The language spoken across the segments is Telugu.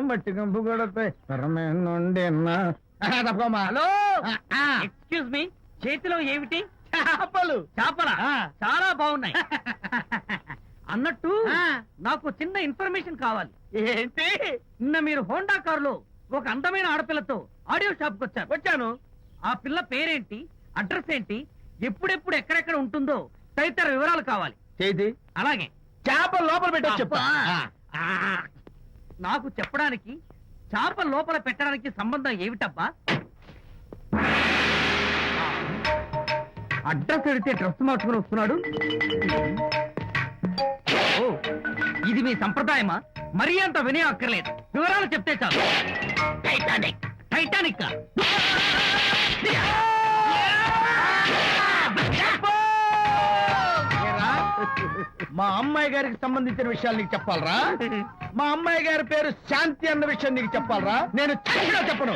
మట్టి కంపు కొడతాయి. హలో, ఎక్స్క్యూజ్ మీ, చేతిలో ఏమిటి? చేపలు. చేపలా? చాలా బాగున్నాయి. అన్నట్టు నాకు చిన్న ఇన్ఫర్మేషన్ కావాలి. ఏంటి? నిన్న మీరు హోండా కారులో ఒక అందమైన ఆడపిల్లతో ఆడియో షాప్ కు వచ్చాను. ఆ పిల్ల పేరేంటి, అడ్రస్ ఏంటి, ఎప్పుడెప్పుడు ఎక్కడెక్కడ ఉంటుందో తదితర వివరాలు కావాలి. చేతి అలాగే చేపలు లోపల పెట్టొచ్చు చెప్పా. నాకు చెప్పడానికి చేప లోపల పెట్టడానికి సంబంధం ఏమిటబ్బా? అడ్రస్ అడిగితే డ్రెస్ మార్చుకుని వస్తున్నాడు. ఓ, ఇది మీ సంప్రదాయమా? మరీ అంత వినయం అక్కర్లేదు, వివరాలు చెప్తే చాలు. టైటానిక్. టైటానిక్ మా అమ్మాయి గారికి సంబంధించిన విషయాలు నీకు చెప్పాలరా? మా అమ్మాయి గారి పేరు శాంతి అన్న విషయం నీకు చెప్పాలరా? నేను చచ్చినా చెప్పను.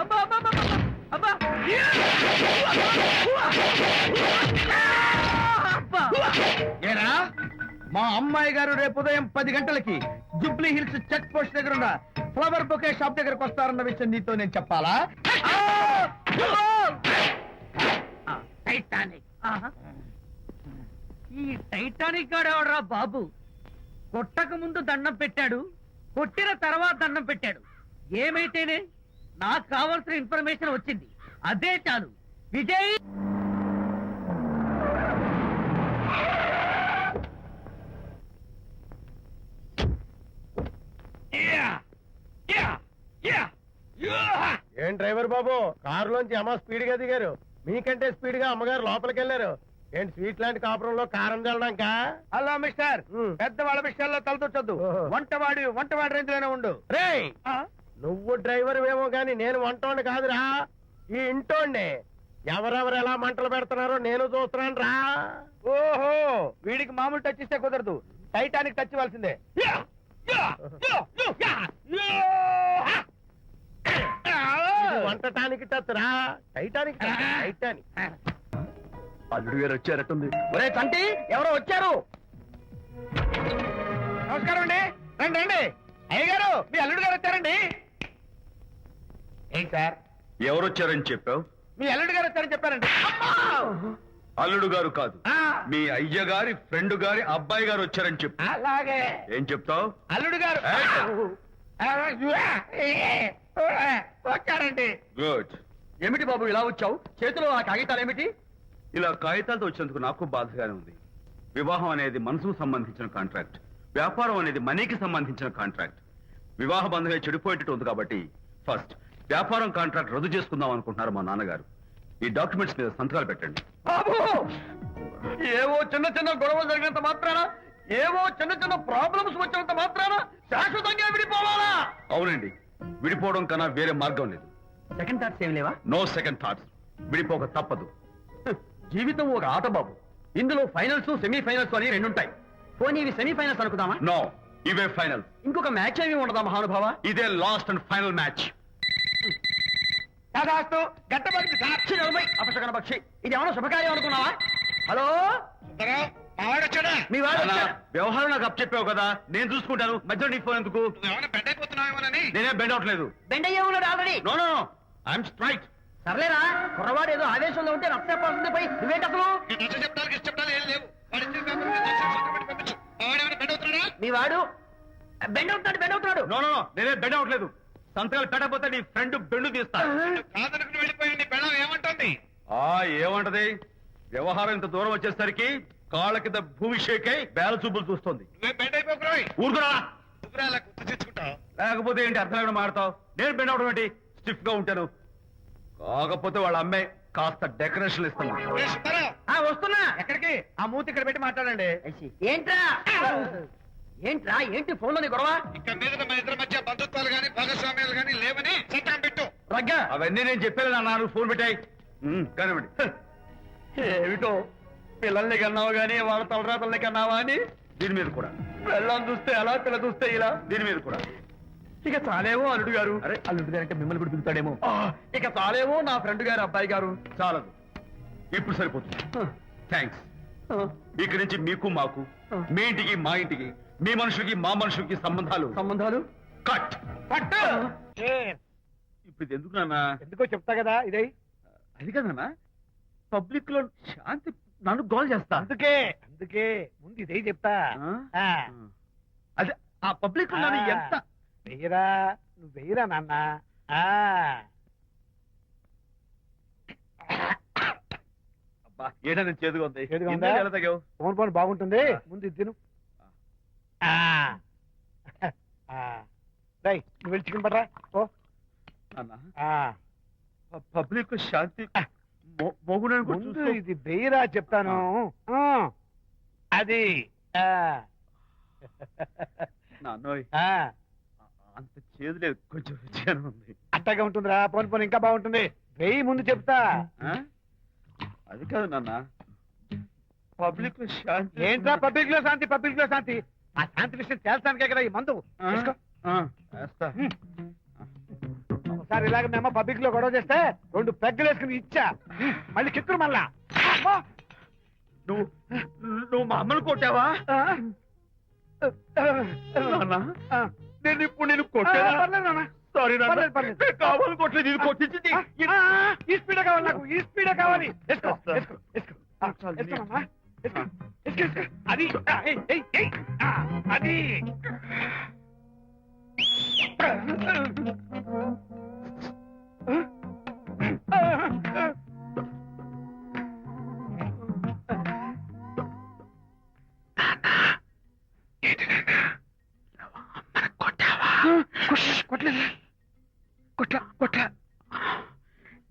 అబ్బా అబ్బా అబ్బా అబ్బా. ఏరా, మా అమ్మాయి గారు రేపు ఉదయం 10 గంటలకి జూబ్లీ హిల్స్ చెక్ పోస్ట్ దగ్గర ఉన్న ఫ్లవర్ బొకే షాప్ దగ్గరకు వస్తారన్న విషయం నీతో నేను చెప్పాలా? టైటానిక్. ఈ టైటానిక్ గాడెవడరా బాబు? కొట్టక ముందు దండం పెట్టాడు, కొట్టిన తర్వాత దండం పెట్టాడు. ఏమైతేనే నాకు కావాల్సిన ఇన్ఫర్మేషన్ వచ్చింది, అదే చాలు. విజయ్, ఏం డ్రైవర్ బాబు, కారులోంచి అమ్మ స్పీడ్ గా దిగారు, మీకంటే స్పీడ్ గా అమ్మగారు లోపలికి వెళ్ళారు. ఏంటి స్వీట్ లాంటి కాపురంలో కారం చల్లడానికా? హలో మిస్టర్, పెద్దవాళ్ళ విషయాల్లో తలదొచ్చొద్దు. వంటవాడి రేంజ్ లోనే ఉండు. రే, నువ్వు డ్రైవర్ ఏమో గాని నేను వంటోండి కాదురా, ఈ ఇంటోండి. ఎవరెవరు ఎలా మంటలు పెడుతున్నారో నేను చూస్తున్నాను రా. ఓహో, వీడికి మామూలు టచ్ ఇస్తే కుదరదు, టైటానిక్ టచ్ ఇవ్వాల్సిందే. వంటటానికి టచ్ రా, టైటానిక్ టైటానిక్. అల్లుడు గారు వచ్చారట్టుంది. ఒరే తంటి, ఎవరో వచ్చారు. నమస్కారం అండి, రండి రండి. అయ్య గారు, మీ అల్లుడు గారు వచ్చారండి. ఏంటి సార్? ఎవరు వచ్చారని చెప్పావు? మీ అల్లుడు గారు వచ్చారని చెప్పారండి. అల్లుడు గారు కాదు, మీ అయ్య గారి ఫ్రెండ్ గారి అబ్బాయి గారు వచ్చారని చెప్పు. అలాగే. ఏం చెప్తావు? అల్లుడు గారు వచ్చారండి. గుడ్. ఏమిటి బాబు ఇలా వచ్చావు? చేతిలో ఆ కాగితాలు ఏమిటి? ఇలా కాగితాలతో వచ్చినందుకు నాకు బాధగానే ఉంది. వివాహం అనేది మనసుకు సంబంధించిన కాంట్రాక్ట్, వ్యాపారం అనేది మనీకి సంబంధించిన కాంట్రాక్ట్. వివాహ బంధంగా చెడిపోయేటట్టు ఉంది కాబట్టి ఫస్ట్ వ్యాపారం కాంట్రాక్ట్ రద్దు చేసుకుందాం అనుకుంటున్నారు మా నాన్నగారు. ఈ డాక్యుమెంట్స్ మీద సంతకాలు పెట్టండి. బాబు, ఏవో చిన్న చిన్న గొడవలు జరిగినంత మాత్రాన, ఏవో చిన్న చిన్న ప్రాబ్లమ్స్ వచ్చినంత మాత్రాన శాశ్వతంగా విడిపోవాలా? అవునండి, విడిపోవడం కన్నా వేరే మార్గం లేదు. సెకండ్ థాట్స్ ఏం లేవా? No second thoughts. విడిపోక తప్పదు. జీవితం ఒక ఆట బాబు, ఇందులో ఫైనల్స్ సెమీఫైనల్స్ అని రెండుంటాయి. పోనీ ఇవి సెమీఫైనల్స్ అనుకుందామా? నో, ఇవే ఫైనల్. ఇంకొక మ్యాచ్ ఏమి ఉండదా మహానుభావ? ఇదే లాస్ట్ అండ్ ఫైనల్ మ్యాచ్. అపశకన పక్షి, ఇది ఏమన్నా శుభకార్యం అనుకున్నావా? హలో, మీ వాడు వచ్చాడా? వ్యవహారం నాకు అప్ చెప్పావు కదా, నేను చూసుకుంటాను. మధ్యలో నీ ఫోన్ ఎందుకు? నేనే బెండ్ అవట్లేదు. బెండ్ అయ్యే ఉన్నాడు already. No no, I'm straight. సర్లేరా, కుర్రవాడు ఏదో ఆవేశంలో ఉంటే రక్తపోతుంది పై నువ్వేంటి అసలు? మీ వాడు బెండ్ అవుతున్నాడు. నో నో, నేనే బెండ్ అవట్లేదు. సంతకాలు పెట్టకపోతే నీ ఫ్రెండ్ బెండు తీస్తా. ఏమంటది? వ్యవహారం ఇంత దూరం వచ్చేసరికి కాళ్ళ కింద భూమి షేకై బేల చూపులు చూస్తుంది. ఊరుకురా, లేకపోతే ఏంటి అర్థం లేకుండా మాడతావు? నేను బెండ్ అవడం ఏంటి? స్టిఫ్ గా ఉంటాను. కాకపోతే వాళ్ళ అమ్మాయి కాస్త డెకరేషన్ ఇస్తాను. వస్తున్నా. ఎక్కడికి? ఆ మూతి ఇక్కడ పెట్టి మాట్లాడండి. ఏంటి ఫోన్ లోని గొడవ? ఇక్కడ మీద మన ఇద్దరి మధ్య బంధుత్వాలు గాని భాగస్వామ్యాలు గాని లేవని చట్టం పెట్టు. రగ్గా అవన్నీ నేను చెప్పాను అన్నారు. ఫోన్ పెట్టాయి కానివ్వండి. ఏమిటో పిల్లల్ని కన్నావు గానీ వాళ్ళ తలరాతల్ని కన్నావా అని. దీని మీద కూడా పిల్లల్ని చూస్తే అలా, పిల్ల చూస్తే ఇలా. దీని మీద కూడా ఇక చాలేమో అల్లుడు గారు. అరే, అల్లుడు గారు అంటే మిమ్మల్ని కూడా పిలుతాడేమో. ఇక చాలేమో నా ఫ్రెండ్ గారు అబ్బాయి గారు. చాలదు. ఇప్పుడు సరిపోతుంది. థ్యాంక్స్. ఇక్కడి నుంచి మీకు మాకు, మీ ఇంటికి మా ఇంటికి, మీ మనుషులకి మా మనుషులకి సంబంధాలు కట్. ఇప్పుడు ఇది ఎందుకు నాన్న? ఎందుకో చెప్తా కదా ఇదే. అది కదన్నా, పబ్లిక్ లో శాంతి నన్ను గోల్ చేస్తా. అందుకే ముందు ఇదే చెప్తా. అదే ఆ పబ్లిక్ లో నన్ను ఎంత వెయ్యరా, నువ్వు వెయ్యరా నాన్న. ఏడా నేను చేదుగా ఉంది. చేదుగా ఉందా? ఎలా తగ్గావు? ఫోన్ బాగుంటుంది, ముందు ఇది తిను. నువ్వు వెళ్ళి చికెన్ పట్టరా. ఓ పబ్లిక్ శాంతి మొగుడు ముందు ఇది వెయ్యరా చెప్తాను. అది నాన్నోయ్ అంత చేదు లేదు, కొంచెం రుచిగానే ఉంది. అట్టగా ఉంటుందిరా. పోను ఇంకా బాగుంటుంది. వెయ్యి ముందు చెప్తా. అది కాదు నాన్న, పబ్లిక్ లో శాంతి. ఏంట్రా పబ్లిక్ లో శాంతి? పబ్లిక్ లో శాంతి ఆ శాంతి విషయం తేల్చడానికే కదా ఈ మందు. ఒకసారి ఇలాగ మేము పబ్లిక్ లో గొడవ చేస్తే 2 పెగ్గలు వేసుకుని ఇచ్చా. మళ్ళీ చిక్కురు మళ్ళా. నువ్వు మా అమ్మను కొట్టావా? నేను ఇప్పుడు నేను కొట్టాను. సారీ కావాలి కొట్టలేదు, ఇది కొట్టించింది. ఈ స్పీడ్ కావాలి నాకు, ఈ స్పీడ్ కావాలి. అది అది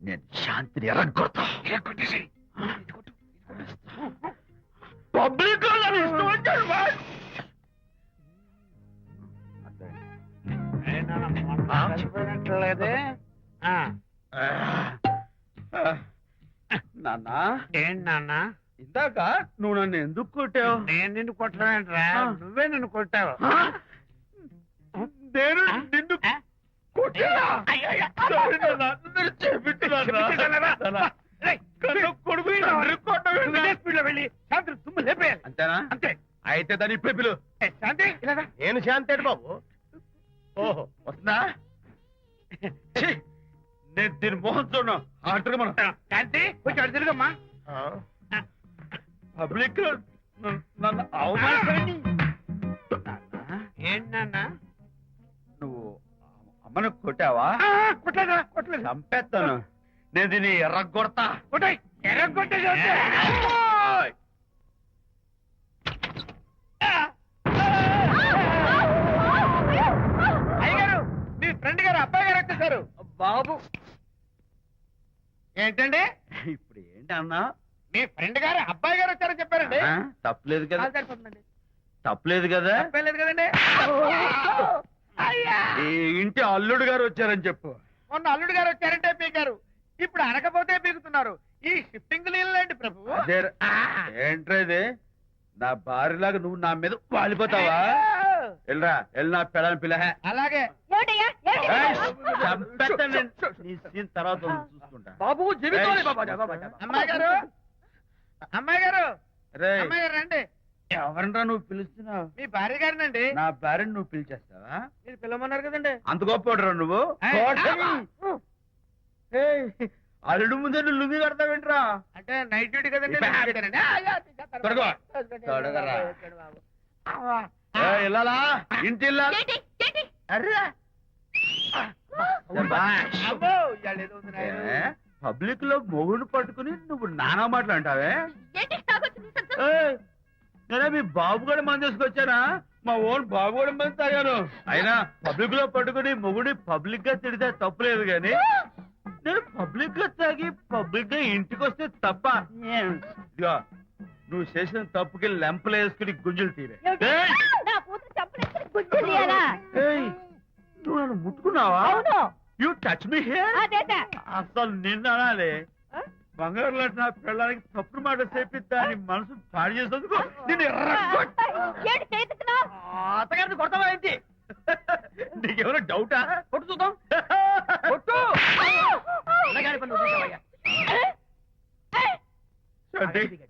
నేను శాంతిని ఎరగొట్టేసి పబ్లిక్ లేదే. నాన్న ఏంటి నాన్న? ఇందాక నువ్వు నన్ను ఎందుకు కొట్టావు? నేను నిన్ను కొట్టలేంట్రా, నువ్వే నిన్ను కొట్టావు. నేను నిన్ను కొట్టానా? సారీ నాన్న, నేను చేపించుకున్నాను. తుమ్ము లేపేయాలి. అంతేనా? అంతే. అయితే దాన్ని ఇప్పుడే పిలు. శాంతి నేను శాంతి బాబు. ఓహో వస్తుందా? నేను దీని మోహన్ చూడను. ఆటగా మనం శాంతి కొంచెం అటు తిరుగమ్మా. పబ్లిక్ నన్ను అవమానించండి. ఏంటన్నా నువ్వు అమ్మను కొట్టావా? కొట్టలేదా? కొట్టలేదు. చంపేస్తాను. నేను దీన్ని ఎర్రగొడతా. కొట్టాయి. ఎర్రగొట్టే అయ్యగారు, మీ ఫ్రెండ్ గారు అబ్బాయి గారు వచ్చేసారు. బాబు ఏంటండి ఇప్పుడు ఏంటి అన్నా? మీ ఫ్రెండ్ గారు అబ్బాయి గారు వచ్చారని చెప్పారండి. తప్పలేదు కదా? సరిపోతుందండి. తప్పలేదు కదా? తప్పలేదు కదండి. ఈ ఇంటి అల్లుడు గారు వచ్చారని చెప్పు. మొన్న అల్లుడు గారు వచ్చారంటే పీకారు, ఇప్పుడు అనకపోతే పీకుతున్నారు. ఈ షిఫ్టింగ్ లీలండి ప్రభు. ఏంట్రా ఇది? నా భార్యలాగా నువ్వు నా మీద వాలిపోతావా? వెళ్ళరా, వెళ్ళి నా పెళ్ళని పిల్ల. అలాగే తర్వాత చూసుకుంటా. బాబు జీవితం. అమ్మాయి గారు, అమ్మాయి గారు, అమ్మాయి గారు రండి. ఎవరంటా నువ్వు పిలుస్తున్నావు? మీ భార్య గారినండి. నా భార్యను నువ్వు పిలిచేస్తావా? మీరు పిలవమన్నారు కదండి. అంత గొప్ప నువ్వు? అల్లుడు ముందే నువ్వు లుంగి కడతావేంట్రా? అంటే నైట్ డ్యూటీ కదండి. వెళ్ళాలా? ఇంటి పబ్లిక్ లో మొగుడు పట్టుకుని నువ్వు నానా మాటలు అంటావే? నేనే మీ బాబు కూడా మంది తీసుకొచ్చానా? మా ఓన్ బాబు కూడా మంది తాగాను. అయినా పబ్లిక్ లో పట్టుకుని మొగుడి పబ్లిక్ గా తిడితే తప్పులేదు గాని నేను పబ్లిక్ గా తాగి పబ్లిక్ గా ఇంటికి వస్తే తప్ప. ఇదిగో నువ్వు చేసిన తప్పుకి లెంపలు వేసుకుని గుంజులు తీరే. నువ్వు నన్ను ముట్టుకున్నావా? You touch me here. అసలు నిన్న అనాలి. బంగారు లాంటి నా పిల్లలకి తప్పుడు మాట చేపిద్దా అని మనసు పాడు చేసేందుకు నేను అత్తగారిని కొడతావా ఏంటి? నీకేమైనా డౌటా? కొట్టు చూద్దాం. కొట్టు.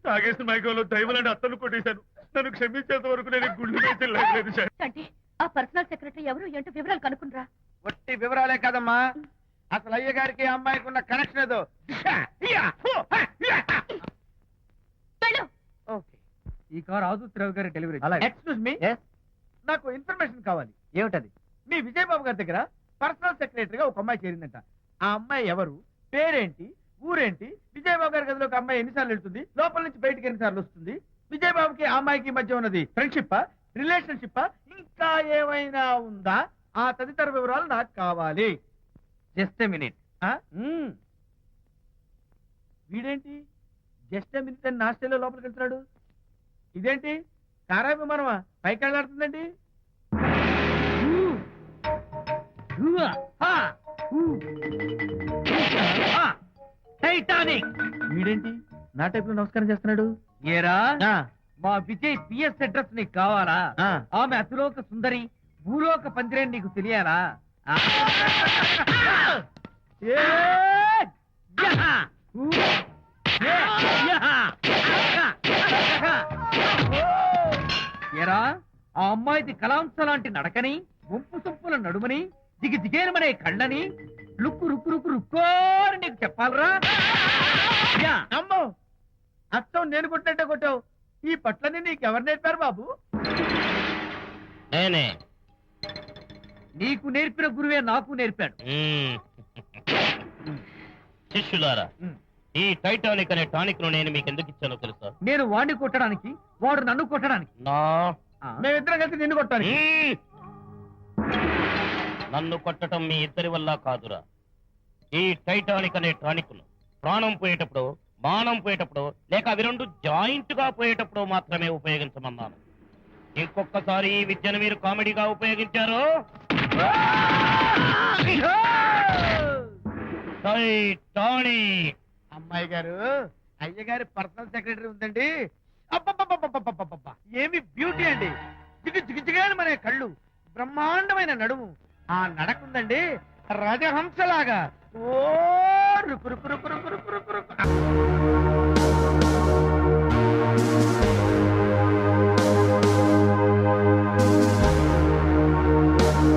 తాగేసిన మైకంలో దైవలాంటి అత్తలు కొట్టేశాను. నన్ను క్షమించేంత వరకు నేను గుండె వేసి లేదు సార్. అంటే ఆ పర్సనల్ సెక్రటరీ ఎవరు ఏంటో వివరాలు కనుక్కునరా? ఒట్టి వివరాలే కదమ్మా, అసలు అయ్య గారికి అమ్మాయికి ఉన్న కనెక్షన్ ఏదో. ఓకే, ఈ కార్ ఆదుత్రావు గారి డెలివరీ. ఎక్స్క్యూజ్ మీ, నాకు ఇన్ఫర్మేషన్ కావాలి. ఏమిటది? మీ విజయబాబు గారి దగ్గర పర్సనల్ సెక్రటరీగా ఒక అమ్మాయి చేరిందంట. ఆ అమ్మాయి ఎవరు, పేరేంటి, ఊరేంటి, విజయబాబు గారి గదిలో ఒక అమ్మాయి ఎన్నిసార్లు వెళ్తుంది, లోపల నుంచి బయటికి ఎన్నిసార్లు వస్తుంది, విజయబాబుకి ఆ అమ్మాయికి మధ్య ఉన్నది ఫ్రెండ్షిప్, రిలేషన్షిప్, ఇంకా ఏమైనా ఉందా? ఆ తదితర వివరాలు నాకు కావాలి. Just a minute. వీడేంటి జస్ట్ మినిట్ అని నాస్టేలో లోపలికి వెళ్తున్నాడు? ఇదేంటి కారా విమానమా పైకి వెళ్ళాడుతుందండి? టైటానిక్. వీడేంటి నా టైప్ లో నమస్కారం చేస్తున్నాడు? ఏరా, ఆ, మా విజయ్ పిఎస్ అడ్రస్ నీకు కావాలా? ఆ. ఆమె అతిలోక సుందరి, భూలోక పందిరేని నీకు తెలియాలా? ఏ, ఏరా, ఆ అమ్మాయిది కలాంస లాంటి నడకని, వంపు సొంపుల నడుమని, దిగి దిగేనమనే కళ్ళని, లుక్కు రుక్కు రుక్కు రుక్కోని నీకు చెప్పాలరా? అమ్మో, అత్తం నేను కొట్టినట్టే కొట్టావు. ఈ పట్లని నీకెవరు నేర్పారు బాబు? నేనే. నీకు నేర్పిన గురువే నాకు నేర్పాడు. శిష్యులారా, ఈ టైటానిక్ అనే టానిక్ ను నేను మీకు ఎందుకు ఇచ్చానో తెలుసా? నేను వాడిని కొట్టడానికి, వాడు నన్ను కొట్టడానికి. నా మేమిద్దరం కలిసి నిన్ను కొట్టాలి. నన్ను కొట్టడం మీ ఇద్దరి వల్ల కాదురా. ఈ టైటానిక్ అనే టానిక్ ను ప్రాణం పోయేటప్పుడు, మానం పోయేటప్పుడు, లేక అవి రెండు జాయింట్ గా పోయేటప్పుడు మాత్రమే ఉపయోగించమన్నాను. ఇంకొకసారి ఈ విద్యను మీరు కామెడీగా ఉపయోగించారు, టైటానిక్. అమ్మాయి గారు, అయ్య గారి పర్సనల్ సెక్రటరీ ఉందండి. అబ్బబ్బబ్బబ్బబ్బబ్బబ్బబ్బ! ఏమి బ్యూటీ అండి! జిగు జిగుజిగాని మనే కళ్ళు, బ్రహ్మాండమైన నడుము, ఆ నడకుందండి రాజహంసలాగా. ఓ రుకు రుకు రుకు